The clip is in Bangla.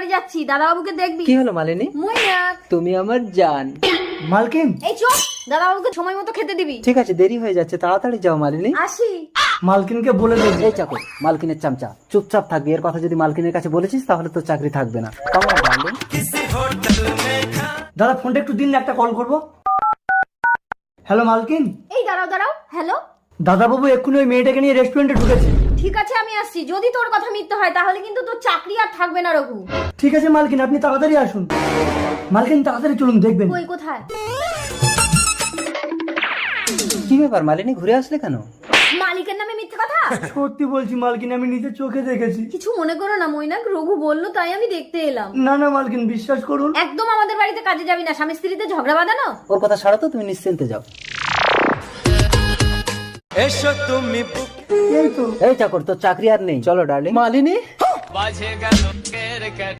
বাড়ি যাচ্ছি, দাদাবাবুকে দেখবি। কি হলো মালিনী? মৈনাক, তুমি আমার জান। মালকিন, এই চল, দাদাবাবুকে সময় মতো খেতে দিবি। ঠিক আছে, দেরি হয়ে যাচ্ছে, তাড়াতাড়ি যাও মালিনী। আসি। মালকিনকে বলে দেবে। এই চাকর, মালকিনের চামচা, চুপচাপ থাকবি। এর কথা যদি মালকিনের কাছে বলেছিস তাহলে তোর চাকরি থাকবে না। কেমন ডার্লিং? দাদা ফোনটা একটু দিন না, একটা কল করবো। হ্যালো মালকিন। এই দাঁড়াও দাঁড়াও, হ্যালো। দাদাবাবু এক্ষুনি ওই মেয়েটাকে নিয়ে রেস্টুরেন্টে ঢুকেছে। ঠিক আছে আমি আসছি, যদি তোর কথা মিথ্যে হয় তাহলে কিন্তু তোর চাকরি আর থাকবে না রঘু। ঠিক আছে মালকিন, আপনি তাড়াতাড়ি আসুন। মালকিন তাড়াতাড়ি চলুন, দেখবেন। কই কোথায়? কি ব্যাপার মালিনী, ঘুরে আসলে কেন? মালিকের নামে মিথ্যে কথা? সত্যি বলছি মালকিন, আমি নিজের চোখে দেখেছি। কিছু মনে করো না মৈনাক, রঘু বললো তাই আমি দেখতে এলাম। না না মালকিন, বিশ্বাস করুন। একদম আমাদের বাড়িতে কাজে যাবি না, স্বামী স্ত্রীতে ঝগড়া বাঁধানো। ওর কথা ছাড়ো তো, তুমি নিশ্চিন্তে যাও। এই তো। এই চাকর, তোর চাকরি আর নেই, চলো ডার্লিং। মালিনী